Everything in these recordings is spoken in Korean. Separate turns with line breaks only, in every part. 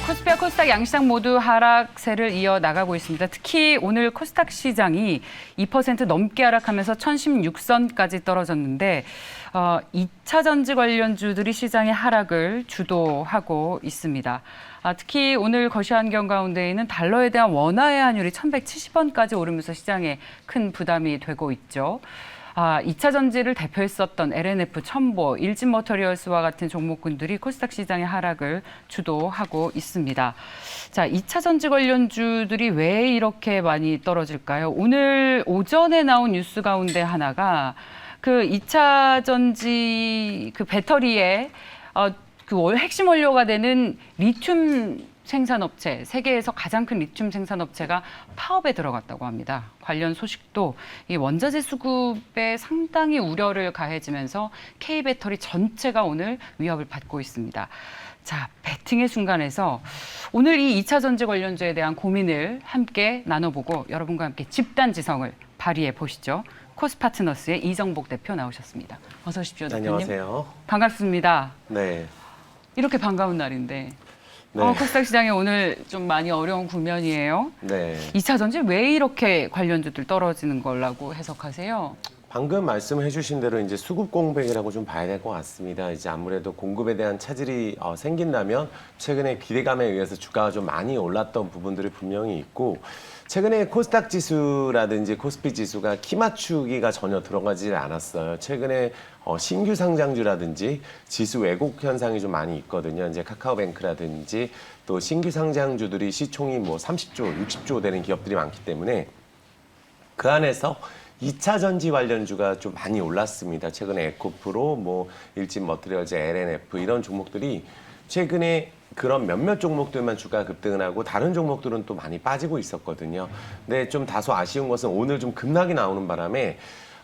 코스피와 코스닥 양시장 모두 하락세를 이어나가고 있습니다. 특히 오늘 코스닥 시장이 2% 넘게 하락하면서 1016선까지 떨어졌는데 2차 전지 관련주들이 시장의 하락을 주도하고 있습니다. 특히 오늘 거시안경 가운데에는 달러에 대한 원화의 환율이 1170원까지 오르면서 시장에 큰 부담이 되고 있죠. 2차 전지를 대표했었던 LNF, 첨보, 일진머터리얼스와 같은 종목군들이 코스닥 시장의 하락을 주도하고 있습니다. 자, 2차 전지 관련주들이 왜 이렇게 많이 떨어질까요? 오늘 오전에 나온 뉴스 가운데 하나가 그 2차 전지 그 배터리에 그 핵심 원료가 되는 리튬 생산업체, 세계에서 가장 큰 리튬 생산업체가 파업에 들어갔다고 합니다. 관련 소식도 이 원자재 수급에 상당히 우려를 가해지면서 K배터리 전체가 오늘 위협을 받고 있습니다. 자, 베팅의 순간에서 오늘 이 2차 전지 관련주에 대한 고민을 함께 나눠보고 여러분과 함께 집단지성을 발휘해 보시죠. 코스파트너스의 이정복 대표 나오셨습니다. 어서 오십시오, 대표님.
안녕하세요.
반갑습니다.
네.
이렇게 반가운 날인데.
네.
코스닥 시장이 오늘 좀 많이 어려운 국면이에요.
네.
2차 전지 왜 이렇게 관련주들 떨어지는 거라고 해석하세요?
방금 말씀해 주신 대로 이제 수급 공백이라고 좀 봐야 될 것 같습니다. 이제 아무래도 공급에 대한 차질이 생긴다면 최근에 기대감에 의해서 주가가 좀 많이 올랐던 부분들이 분명히 있고 최근에 코스닥 지수라든지 코스피 지수가 키 맞추기가 전혀 들어가지 않았어요. 최근에 신규 상장주라든지 지수 왜곡 현상이 좀 많이 있거든요. 이제 카카오뱅크라든지 또 신규 상장주들이 시총이 뭐 30조, 60조 되는 기업들이 많기 때문에 그 안에서 2차 전지 관련주가 좀 많이 올랐습니다. 최근에 에코프로, 뭐 일진머터리얼즈, LNF 이런 종목들이 최근에 그런 몇몇 종목들만 주가 급등을 하고 다른 종목들은 또 많이 빠지고 있었거든요. 근데 좀 다소 아쉬운 것은 오늘 좀 급락이 나오는 바람에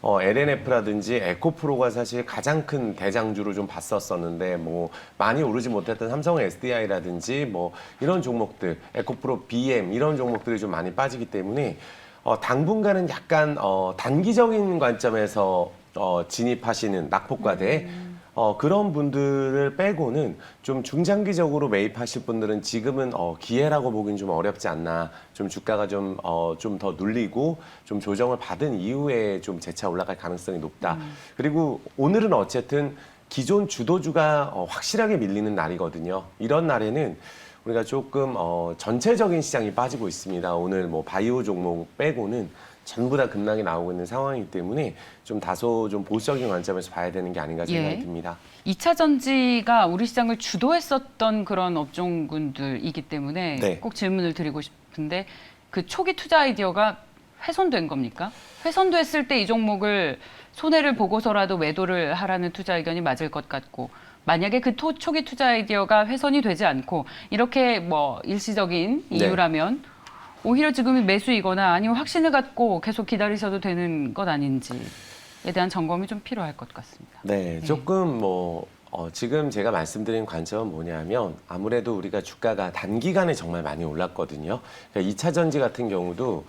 LNF라든지 에코프로가 사실 가장 큰 대장주로 좀 봤었었는데 뭐 많이 오르지 못했던 삼성 SDI라든지 뭐 이런 종목들, 에코프로 BM 이런 종목들이 좀 많이 빠지기 때문에 당분간은 약간 단기적인 관점에서 진입하시는 낙폭과대 그런 분들을 빼고는 좀 중장기적으로 매입하실 분들은 지금은 기회라고 보긴 좀 어렵지 않나. 좀 주가가 좀 더 눌리고 좀 조정을 받은 이후에 좀 재차 올라갈 가능성이 높다. 그리고 오늘은 어쨌든 기존 주도주가 확실하게 밀리는 날이거든요. 이런 날에는 우리가 조금 전체적인 시장이 빠지고 있습니다. 오늘 뭐 바이오 종목 빼고는 전부 다 급락이 나오고 있는 상황이기 때문에 좀 다소 좀 보수적인 관점에서 봐야 되는 게 아닌가 생각이 듭니다.
2차 전지가 우리 시장을 주도했었던 그런 업종군들이기 때문에
네.
꼭 질문을 드리고 싶은데 그 초기 투자 아이디어가 훼손된 겁니까? 훼손됐을 때 이 종목을 손해를 보고서라도 매도를 하라는 투자 의견이 맞을 것 같고 만약에 그 초기 투자 아이디어가 훼손이 되지 않고 이렇게 뭐 일시적인 이유라면 오히려 지금이 매수이거나 아니면 확신을 갖고 계속 기다리셔도 되는 것 아닌지에 대한 점검이 좀 필요할 것 같습니다.
네, 조금 뭐 지금 제가 말씀드린 관점은 뭐냐면 아무래도 우리가 주가가 단기간에 정말 많이 올랐거든요. 그러니까 2차 전지 같은 경우도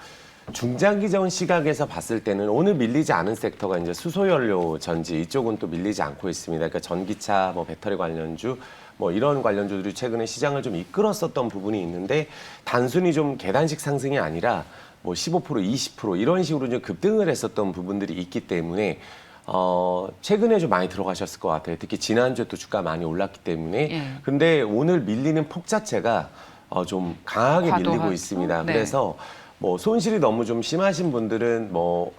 중장기적인 시각에서 봤을 때는 오늘 밀리지 않은 섹터가 이제 수소연료 전지 이쪽은 또 밀리지 않고 있습니다. 그러니까 전기차, 뭐 배터리 관련주 뭐 이런 관련주들이 최근에 시장을 좀 이끌었었던 부분이 있는데 단순히 좀 계단식 상승이 아니라 뭐 15%, 20% 이런 식으로 좀 급등을 했었던 부분들이 있기 때문에 최근에 좀 많이 들어가셨을 것 같아요. 특히 지난주에 또 주가 많이 올랐기 때문에. 근데 오늘 밀리는 폭 자체가 좀 강하게 밀리고 있습니다.
네.
그래서 뭐 손실이 너무 좀 심하신 분들은 뭐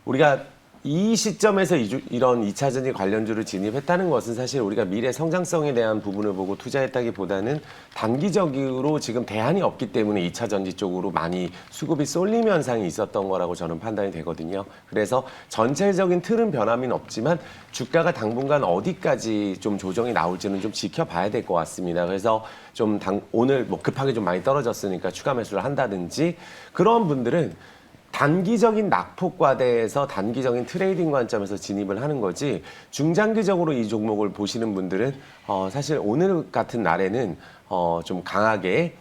우리가 이 시점에서 이런 2차 전지 관련주를 진입했다는 것은 사실 우리가 미래 성장성에 대한 부분을 보고 투자했다기보다는 단기적으로 지금 대안이 없기 때문에 2차 전지 쪽으로 많이 수급이 쏠림 현상이 있었던 거라고 저는 판단이 되거든요. 그래서 전체적인 틀은 변함은 없지만 주가가 당분간 어디까지 좀 조정이 나올지는 좀 지켜봐야 될 것 같습니다. 그래서 좀 오늘 뭐 급하게 좀 많이 떨어졌으니까 추가 매수를 한다든지 그런 분들은 단기적인 낙폭과대에서 단기적인 트레이딩 관점에서 진입을 하는 거지 중장기적으로 이 종목을 보시는 분들은 사실 오늘 같은 날에는 좀 강하게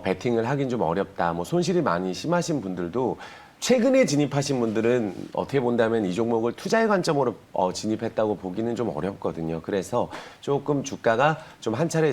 배팅을 하긴 좀 어렵다. 뭐 손실이 많이 심하신 분들도 최근에 진입하신 분들은 어떻게 본다면 이 종목을 투자의 관점으로 진입했다고 보기는 좀 어렵거든요. 그래서 조금 주가가 좀 한 차례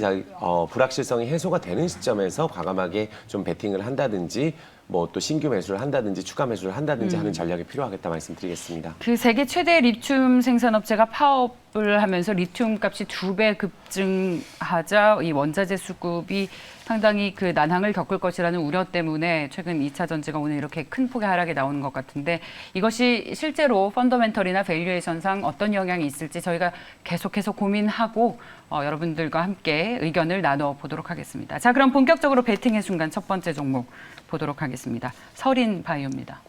불확실성이 해소가 되는 시점에서 과감하게 좀 베팅을 한다든지 뭐 또 신규 매수를 한다든지 추가 매수를 한다든지 하는 전략이 필요하겠다 말씀드리겠습니다.
그 세계 최대 리튬 생산업체가 파업을 하면서 리튬 값이 2배 급증하자 이 원자재 수급이 상당히 그 난항을 겪을 것이라는 우려 때문에 최근 2차 전지가 오늘 이렇게 큰 폭의 하락이 나오는 것 같은데 이것이 실제로 펀더멘털이나 밸류에이션상 어떤 영향이 있을지 저희가 계속해서 고민하고 여러분들과 함께 의견을 나눠보도록 하겠습니다. 자, 그럼 본격적으로 베팅의 순간 첫 번째 종목 보도록 하겠습니다. 서린바이오입니다.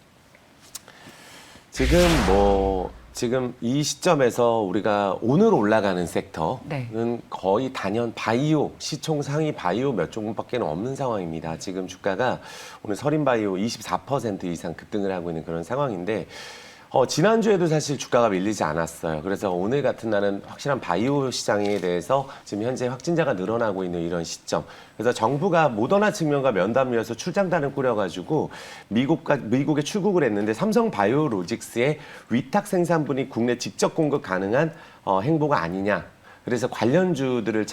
지금 이 시점에서 우리가 오늘 올라가는 섹터는
네.
거의 단연 바이오, 시총 상위 바이오 몇 종목밖에 없는 상황입니다. 지금 주가가 오늘 서린바이오 24% 이상 급등을 하고 있는 그런 상황인데 지난주에도 사실 주가가 밀리지 않았어요. 그래서 오늘 같은 날은 확실한 바이오 시장에 대해서 지금 현재 확진자가 늘어나고 있는 이런 시점. 그래서 정부가 모더나 측면과 면담위에서 출장단을 꾸려가지고 미국에 출국을 했는데 삼성 바이오로직스의 위탁 생산분이 국내 직접 공급 가능한 행보가 아니냐. 그래서 관련주들을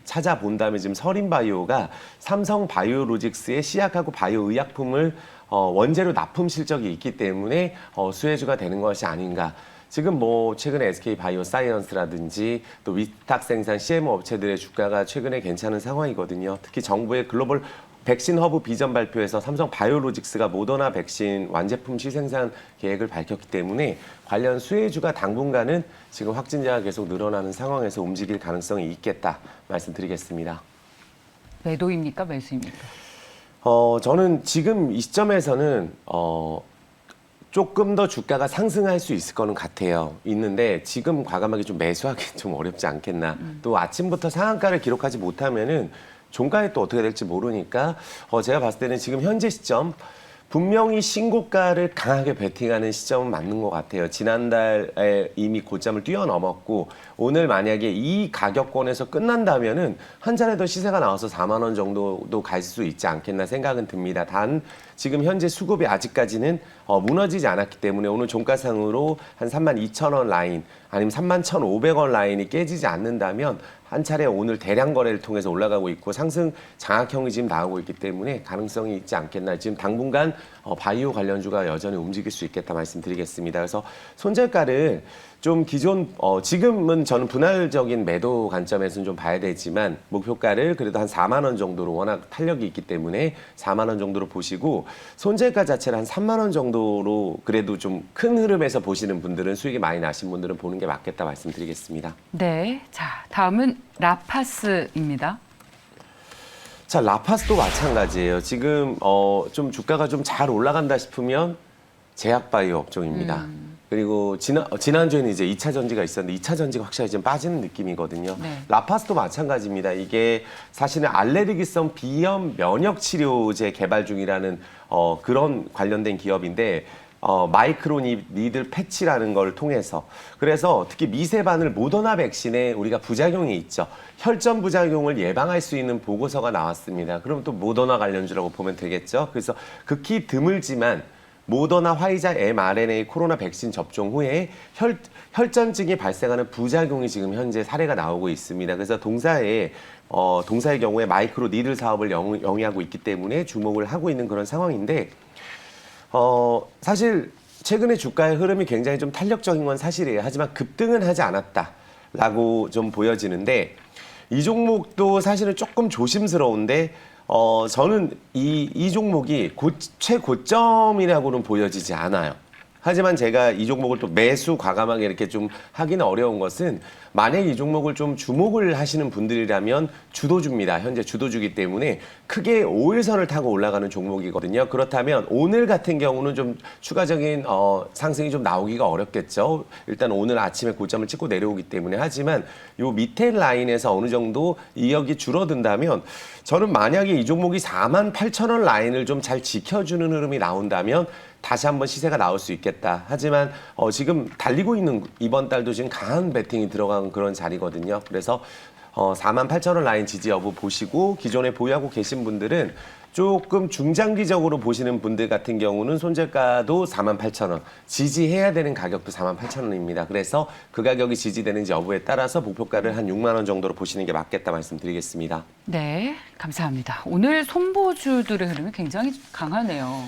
찾아본 다음에 지금 서린바이오가 삼성 바이오로직스의 시약하고 바이오 의약품을 원재료 납품 실적이 있기 때문에 수혜주가 되는 것이 아닌가. 지금 최근에 SK 바이오사이언스라든지 또 위탁 생산 CMO 업체들의 주가가 최근에 괜찮은 상황이거든요. 특히 정부의 글로벌 백신 허브 비전 발표에서 삼성 바이오로직스가 모더나 백신 완제품 시생산 계획을 밝혔기 때문에 관련 수혜주가 당분간은 지금 확진자가 계속 늘어나는 상황에서 움직일 가능성이 있겠다 말씀드리겠습니다.
매도입니까? 매수입니까?
저는 지금 이 시점에서는 조금 더 주가가 상승할 수 있을 거는 같아요. 있는데 지금 과감하게 좀 매수하기 좀 어렵지 않겠나. 또 아침부터 상한가를 기록하지 못하면은 종가에 또 어떻게 될지 모르니까 제가 봤을 때는 지금 현재 시점 분명히 신고가를 강하게 베팅하는 시점은 맞는 것 같아요. 지난달에 이미 고점을 뛰어넘었고 오늘 만약에 이 가격권에서 끝난다면은 한 잔에 더 시세가 나와서 4만 원 정도도 갈 수 있지 않겠나 생각은 듭니다. 단 지금 현재 수급이 아직까지는 무너지지 않았기 때문에 오늘 종가상으로 한 32,000원 라인 아니면 31,500원 라인이 깨지지 않는다면 한 차례 오늘 대량 거래를 통해서 올라가고 있고 상승 장악형이 지금 나오고 있기 때문에 가능성이 있지 않겠나. 지금 당분간 바이오 관련주가 여전히 움직일 수 있겠다 말씀드리겠습니다. 그래서 손절가를 좀 기존 지금은 저는 분할적인 매도 관점에서는 좀 봐야 되지만 목표가를 그래도 한 4만 원 정도로 워낙 탄력이 있기 때문에 4만 원 정도로 보시고 손절가 자체를 한 3만 원 정도로 그래도 좀 큰 흐름에서 보시는 분들은 수익이 많이 나신 분들은 보는 게 맞겠다 말씀드리겠습니다.
네, 자 다음은 라파스입니다.
자, 라파스도 마찬가지예요. 지금 좀 주가가 좀 잘 올라간다 싶으면 제약바이오 업종입니다. 그리고 지난주에는 이제 2차 전지가 있었는데 2차 전지가 확실히 좀 빠지는 느낌이거든요.
네.
라파스도 마찬가지입니다. 이게 사실은 알레르기성 비염 면역 치료제 개발 중이라는 그런 관련된 기업인데 마이크로 니들 패치라는 걸 통해서 그래서 특히 미세바늘 모더나 백신에 우리가 부작용이 있죠. 혈전 부작용을 예방할 수 있는 보고서가 나왔습니다. 그럼 또 모더나 관련주라고 보면 되겠죠. 그래서 극히 드물지만 모더나 화이자 mRNA 코로나 백신 접종 후에 혈전증이 발생하는 부작용이 지금 현재 사례가 나오고 있습니다. 그래서 동사의 경우에 마이크로 니들 사업을 영위하고 있기 때문에 주목을 하고 있는 그런 상황인데 사실 최근에 주가의 흐름이 굉장히 좀 탄력적인 건 사실이에요. 하지만 급등은 하지 않았다라고 좀 보여지는데 이 종목도 사실은 조금 조심스러운데 저는 이 종목이 최고점이라고는 보여지지 않아요. 하지만 제가 이 종목을 또 매수 과감하게 이렇게 좀 하기는 어려운 것은 만약 이 종목을 좀 주목을 하시는 분들이라면 주도주입니다. 현재 주도주기 때문에 크게 5일선을 타고 올라가는 종목이거든요. 그렇다면 오늘 같은 경우는 좀 추가적인 상승이 좀 나오기가 어렵겠죠. 일단 오늘 아침에 고점을 찍고 내려오기 때문에 하지만 요 밑에 라인에서 어느 정도 이역이 줄어든다면 저는 만약에 이 종목이 48,000원 라인을 좀 잘 지켜주는 흐름이 나온다면 다시 한번 시세가 나올 수 있겠다. 하지만 지금 달리고 있는 이번 달도 지금 강한 베팅이 들어간 그런 자리거든요. 그래서 48,000원 라인 지지 여부 보시고 기존에 보유하고 계신 분들은 조금 중장기적으로 보시는 분들 같은 경우는 손절가도 48,000원, 지지해야 되는 가격도 48,000원입니다. 그래서 그 가격이 지지되는지 여부에 따라서 목표가를 한 6만 원 정도로 보시는 게 맞겠다 말씀드리겠습니다.
네, 감사합니다. 오늘 손보주들의 흐름이 굉장히 강하네요.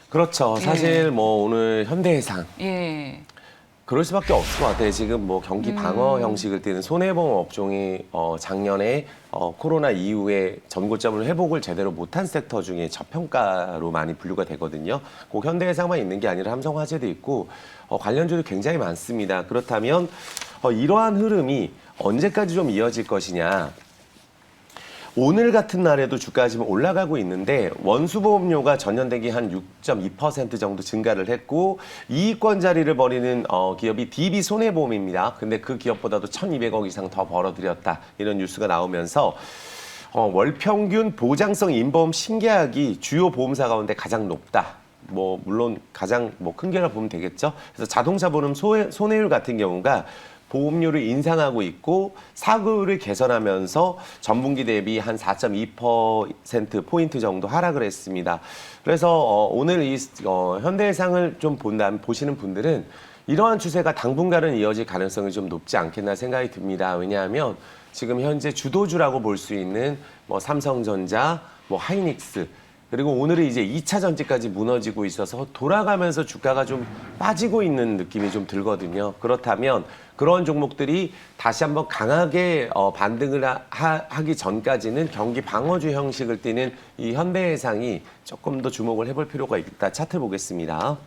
그렇죠. 사실 뭐 오늘 현대해상
예.
그럴 수밖에 없을 것 같아요. 지금 뭐 경기 방어 형식을 띠는 손해보험 업종이 작년에 코로나 이후에 전고점을 회복을 제대로 못한 섹터 중에 저평가로 많이 분류가 되거든요. 꼭 현대해상만 있는 게 아니라 삼성화재도 있고 관련주도 굉장히 많습니다. 그렇다면 이러한 흐름이 언제까지 좀 이어질 것이냐. 오늘 같은 날에도 주가가 지금 올라가고 있는데 원수보험료가 전년 대비 한 6.2% 정도 증가를 했고 이익권 자리를 벌이는 기업이 DB손해보험입니다. 근데 그 기업보다도 1,200억 이상 더 벌어들였다. 이런 뉴스가 나오면서 월평균 보장성 임보험 신계약이 주요 보험사 가운데 가장 높다. 뭐 물론 가장 큰 개라 보면 되겠죠. 그래서 자동차 보험 손해율 같은 경우가 보험료를 인상하고 있고 사고율을 개선하면서 전분기 대비 한 4.2%포인트 정도 하락을 했습니다. 그래서 오늘 이 현대해상을 좀 보시는 분들은 이러한 추세가 당분간은 이어질 가능성이 좀 높지 않겠나 생각이 듭니다. 왜냐하면 지금 현재 주도주라고 볼 수 있는 뭐 삼성전자, 뭐 하이닉스 그리고 오늘은 이제 2차 전지까지 무너지고 있어서 돌아가면서 주가가 좀 빠지고 있는 느낌이 좀 들거든요. 그렇다면 그런 종목들이 다시 한번 강하게 반등을 하기 전까지는 경기 방어주 형식을 띠는 이 현대해상이 조금 더 주목을 해볼 필요가 있다. 차트 보겠습니다.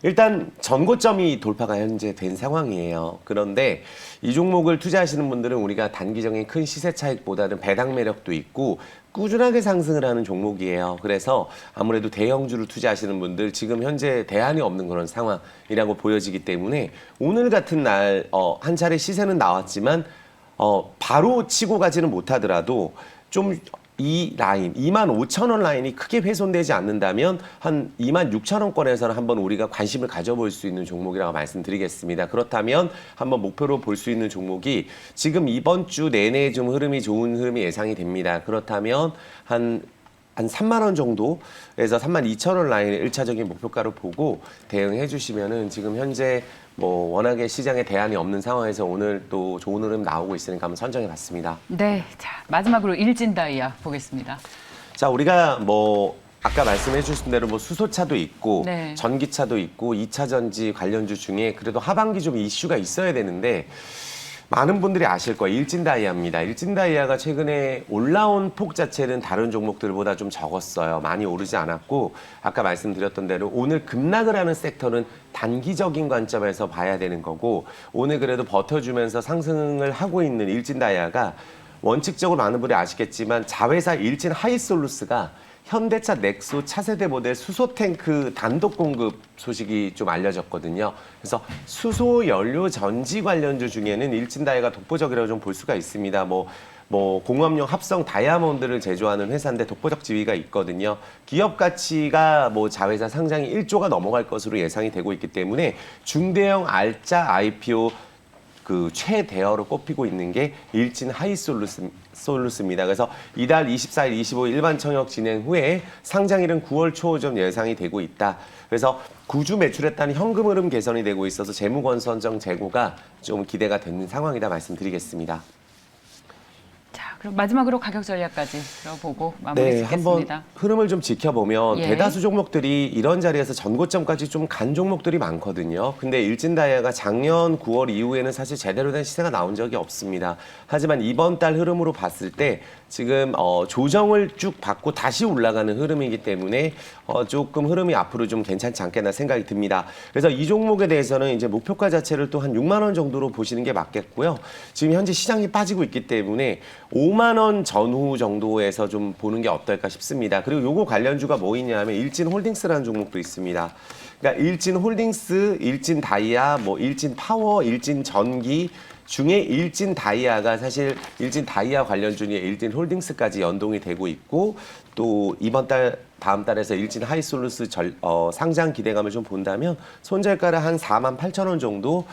일단 전고점이 돌파가 현재 된 상황이에요. 그런데 이 종목을 투자하시는 분들은 우리가 단기적인 큰 시세 차익보다는 배당 매력도 있고 꾸준하게 상승을 하는 종목이에요. 그래서 아무래도 대형주를 투자하시는 분들 지금 현재 대안이 없는 그런 상황이라고 보여지기 때문에 오늘 같은 날 한 차례 시세는 나왔지만 바로 치고 가지는 못하더라도 좀 이 라인, 25,000원 라인이 크게 훼손되지 않는다면 한 26,000원권에서는 한번 우리가 관심을 가져볼 수 있는 종목이라고 말씀드리겠습니다. 그렇다면 한번 목표로 볼 수 있는 종목이 지금 이번 주 내내 좀 흐름이 좋은 흐름이 예상이 됩니다. 그렇다면 한 3만 원 정도에서 32,000원 라인의 1차적인 목표가로 보고 대응해 주시면은 지금 현재 뭐 워낙에 시장에 대안이 없는 상황에서 오늘 또 좋은 흐름 나오고 있으니까 한번 선정해 봤습니다.
네, 자 마지막으로 일진다이아 보겠습니다.
자, 우리가 뭐 아까 말씀해 주신 대로 뭐 수소차도 있고
네.
전기차도 있고 2차 전지 관련주 중에 그래도 하반기 좀 이슈가 있어야 되는데 많은 분들이 아실 거예요. 일진다이아입니다. 일진다이아가 최근에 올라온 폭 자체는 다른 종목들보다 좀 적었어요. 많이 오르지 않았고 아까 말씀드렸던 대로 오늘 급락을 하는 섹터는 단기적인 관점에서 봐야 되는 거고 오늘 그래도 버텨주면서 상승을 하고 있는 일진다이아가 원칙적으로 많은 분들이 아시겠지만 자회사 일진 하이솔루스가 현대차 넥소 차세대 모델 수소 탱크 단독 공급 소식이 좀 알려졌거든요. 그래서 수소 연료 전지 관련주 중에는 일진다이아가 독보적이라고 좀 볼 수가 있습니다. 뭐 공업용 합성 다이아몬드를 제조하는 회사인데 독보적 지위가 있거든요. 기업 가치가 뭐 자회사 상장이 1조가 넘어갈 것으로 예상이 되고 있기 때문에 중대형 알짜 IPO 그 최대어로 꼽히고 있는 게 일진 하이솔루스입니다. 그래서 이달 24일, 25일 일반 청약 진행 후에 상장일은 9월 초좀 예상이 되고 있다. 그래서 구주 매출했다는 현금 흐름 개선이 되고 있어서 재무권 선정 재고가 좀 기대가 되는 상황이다 말씀드리겠습니다.
자, 그럼 마지막으로 가격 전략까지 들어보고 마무리
네,
짓겠습니다.
한번 흐름을 좀 지켜보면
예.
대다수 종목들이 이런 자리에서 전고점까지 좀 간 종목들이 많거든요. 근데 일진다이아가 작년 9월 이후에는 사실 제대로 된 시세가 나온 적이 없습니다. 하지만 이번 달 흐름으로 봤을 때 지금 조정을 쭉 받고 다시 올라가는 흐름이기 때문에 조금 흐름이 앞으로 좀 괜찮지 않겠나 생각이 듭니다. 그래서 이 종목에 대해서는 이제 목표가 자체를 또 한 6만 원 정도로 보시는 게 맞겠고요. 지금 현재 시장이 빠지고 있기 때문에 5만 원 전후 정도에서 좀 보는 게 어떨까 싶습니다. 그리고 요거 관련주가 뭐 있냐면 일진홀딩스라는 종목도 있습니다. 그러니까 일진홀딩스, 일진다이아, 뭐 일진파워, 일진전기 중에 일진다이아가 사실 일진다이아 관련주에 일진홀딩스까지 연동이 되고 있고 또 이번 달 다음 달에서 일진 하이솔루스 상장 기대감을 좀 본다면 손절가를 한 48,000원 정도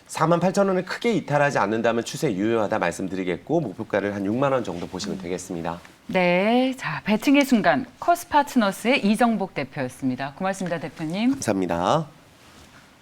48,000원을 크게 이탈하지 않는다면 추세 유효하다 말씀드리겠고 목표가를 한 6만 원 정도 보시면 되겠습니다.
네, 자 배팅의 순간 커스파트너스의 이정복 대표였습니다. 고맙습니다, 대표님.
감사합니다.